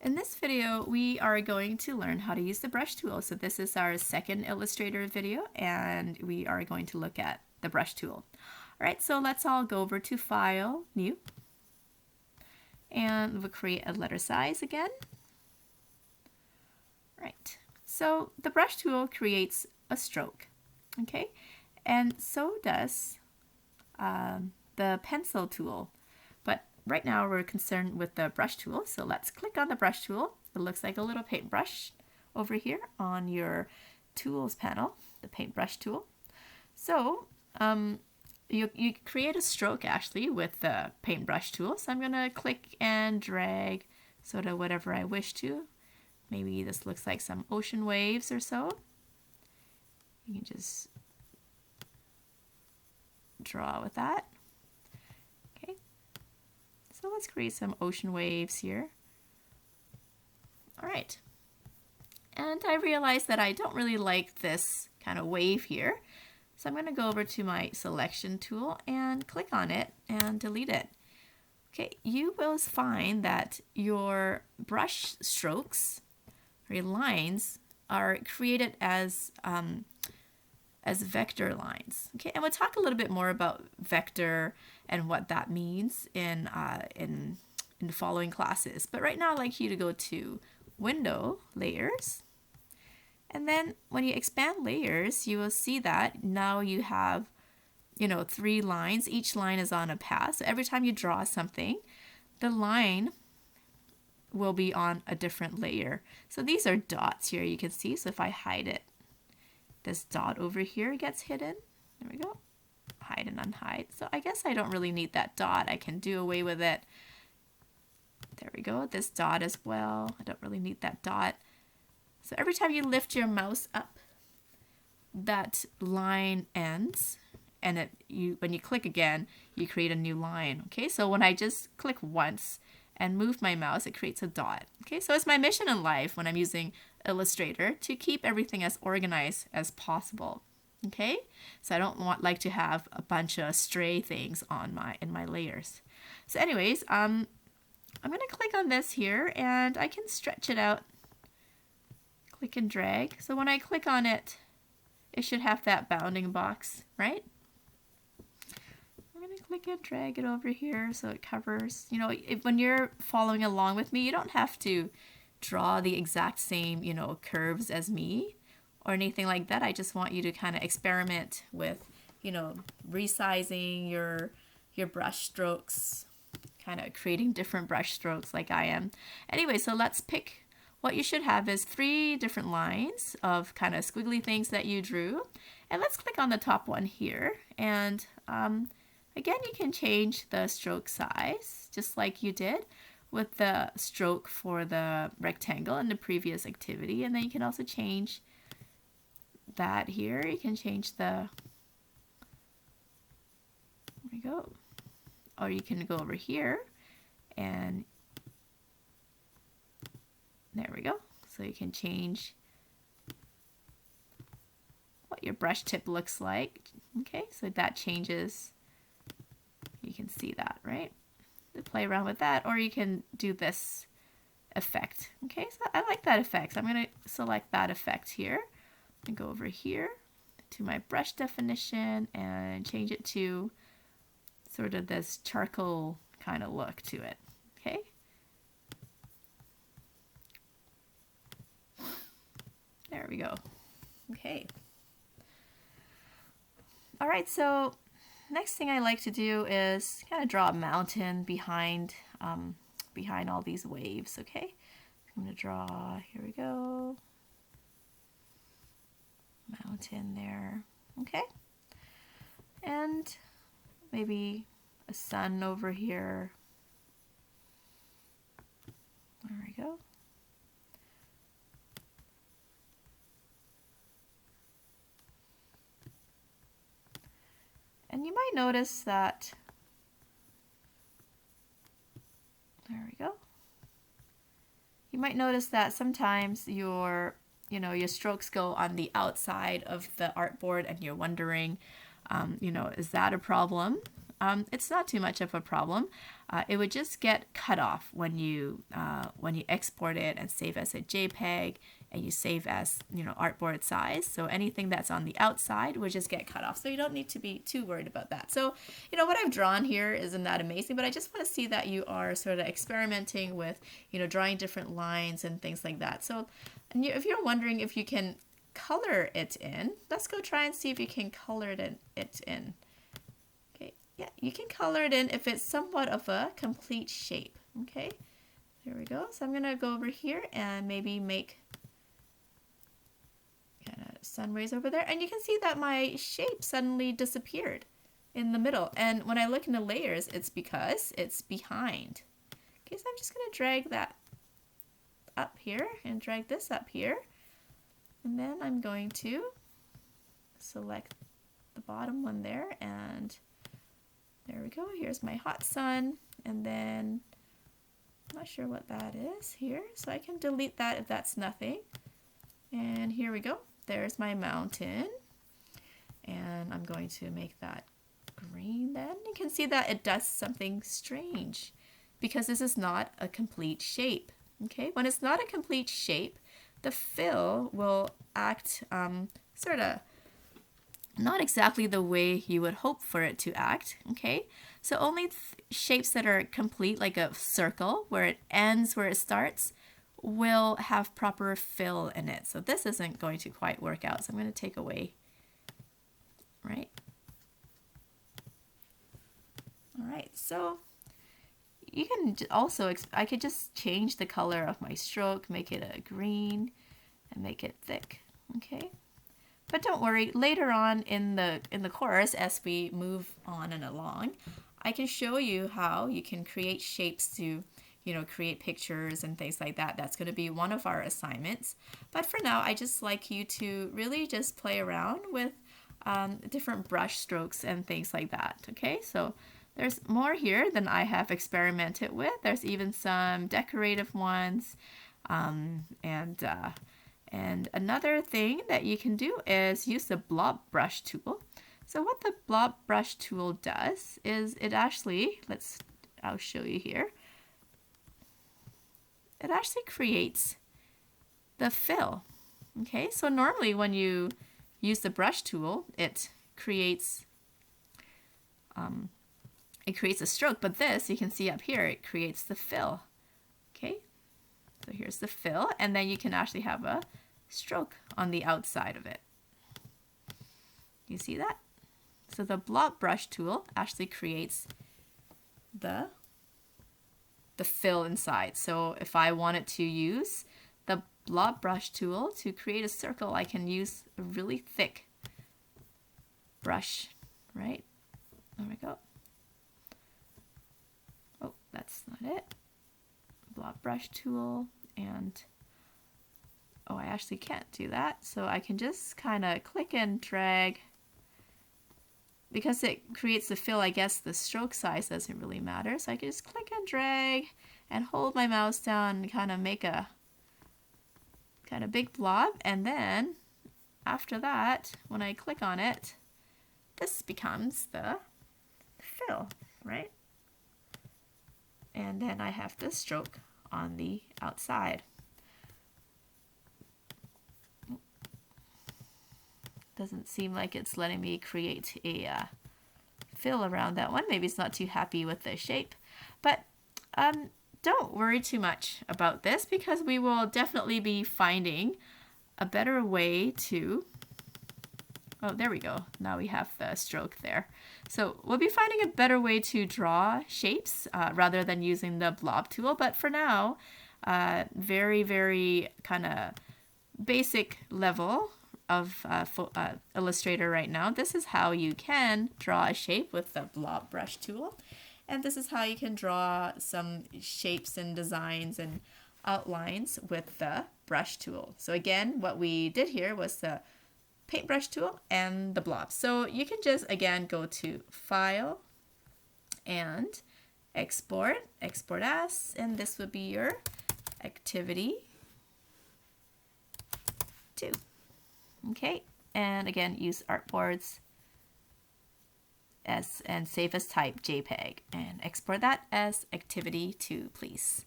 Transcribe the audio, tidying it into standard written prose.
In this video, we are going to learn how to use the brush tool. So this is our second Illustrator video, and we are going to look at the brush tool. All right, so let's all go over to File, New, and we'll create a letter size again. Right, so the brush tool creates a stroke, okay? And so does the pencil tool. But right now we're concerned with the brush tool, so let's click on the brush tool. It looks like a little paintbrush over here on your tools panel, the paintbrush tool. So you create a stroke actually with the paintbrush tool. So I'm gonna click and drag sort of whatever I wish to. Maybe this looks like some ocean waves or so. You can just draw with that. Okay, so let's create some ocean waves here. All right, and I realized that I don't really like this kind of wave here, so I'm going to go over to my selection tool and click on it and delete it. Okay, you will find that your brush strokes or your lines are created as vector lines. Okay, and we'll talk a little bit more about vector and what that means in the following classes. But right now I'd like you to go to Window, Layers, and then when you expand layers, you will see that now you have, 3 lines. Each line is on a path. So every time you draw something, the line will be on a different layer. So these are dots here, you can see. So if I hide it, this dot over here gets hidden. There we go. Hide and unhide. So I guess I don't really need that dot. I can do away with it. There we go. This dot as well. I don't really need that dot. So every time you lift your mouse up, that line ends, and when you click again, you create a new line. Okay, so when I just click once and move my mouse, it creates a dot. Okay, so it's my mission in life when I'm using Illustrator to keep everything as organized as possible. Okay, so I don't like to have a bunch of stray things in my layers. So anyways, I'm going to click on this here and I can stretch it out. Click and drag. So when I click on it, it should have that bounding box, right? I'm going to click and drag it over here so it covers. When you're following along with me, you don't have to draw the exact same, curves as me or anything like that. I just want you to kind of experiment with, resizing your brush strokes, kind of creating different brush strokes like I am. Anyway, so let's pick. What you should have is 3 different lines of kind of squiggly things that you drew. And let's click on the top one here. And again, you can change the stroke size just like you did with the stroke for the rectangle in the previous activity. And then you can also change that here. You can change there we go. Or you can go over here and there we go. So you can change what your brush tip looks like. Okay, so that changes. You can see that, right? To play around with that, or you can do this effect. Okay, so I like that effect. So I'm going to select that effect here and go over here to my brush definition and change it to sort of this charcoal kind of look to it. Okay. There we go. Okay. All right, so next thing I like to do is kind of draw a mountain behind all these waves, okay? I'm going to draw, here we go, mountain there, okay? And maybe a sun over here. There we go. And you might notice that, there we go. You might notice that sometimes your strokes go on the outside of the artboard and you're wondering, is that a problem? it's not too much of a problem. It would just get cut off when you export it and save as a JPEG, and you save as, you know, artboard size. So anything that's on the outside would just get cut off. So you don't need to be too worried about that. So, you know, what I've drawn here isn't that amazing, but I just want to see that you are sort of experimenting with, you know, drawing different lines and things like that. So if you're wondering if you can color it in, let's go try and see if you can color it in. Okay, yeah, you can color it in if it's somewhat of a complete shape. Okay, there we go. So I'm gonna go over here and maybe make kind of sun rays over there, and you can see that my shape suddenly disappeared in the middle. And when I look into layers, it's because it's behind. Okay, so I'm just gonna drag that up here and drag this up here, and then I'm going to select the bottom one there, and there we go. Here's my hot sun, and then I'm not sure what that is here, so I can delete that if that's nothing. And here we go. There's my mountain, and I'm going to make that green. Then you can see that it does something strange because this is not a complete shape. Okay, when it's not a complete shape, the fill will act sort of not exactly the way you would hope for it to act. Okay, so only shapes that are complete, like a circle where it ends where it starts, will have proper fill in it. So this isn't going to quite work out. So I'm going to take away, right? All right, so you can also, I could just change the color of my stroke, make it a green and make it thick, okay? But don't worry, later on in the course, as we move on and along, I can show you how you can create shapes to, you know, create pictures and things like that. That's going to be one of our assignments. But for now, I just like you to really just play around with different brush strokes and things like that. Okay, so there's more here than I have experimented with. There's even some decorative ones. And another thing that you can do is use the blob brush tool. So what the blob brush tool does is it actually, I'll show you here. It actually creates the fill. Okay, so normally when you use the brush tool, it creates a stroke, but this, you can see up here, it creates the fill. Okay, so here's the fill, and then you can actually have a stroke on the outside of it. You see that? So the blob brush tool actually creates the fill inside. So if I wanted to use the blob brush tool to create a circle, I can use a really thick brush, right? There we go. Oh, that's not it. Blob brush tool, and oh, I actually can't do that. So I can just kind of click and drag. Because it creates the fill, I guess the stroke size doesn't really matter. So I can just click and drag and hold my mouse down and kind of make a kind of big blob. And then after that, when I click on it, this becomes the fill, right? And then I have the stroke on the outside. Doesn't seem like it's letting me create a fill around that one. Maybe it's not too happy with the shape. But don't worry too much about this, because we will definitely be finding a better way to... Oh, there we go. Now we have the stroke there. So we'll be finding a better way to draw shapes rather than using the blob tool. But for now, very, very kind of basic level of Illustrator right now. This is how you can draw a shape with the blob brush tool. And this is how you can draw some shapes and designs and outlines with the brush tool. So again, what we did here was the paintbrush tool and the blob. So you can just, again, go to File and Export, Export As, and this would be your Activity 2. Okay, and again, use artboards as and save as type JPEG and export that as activity 2, please.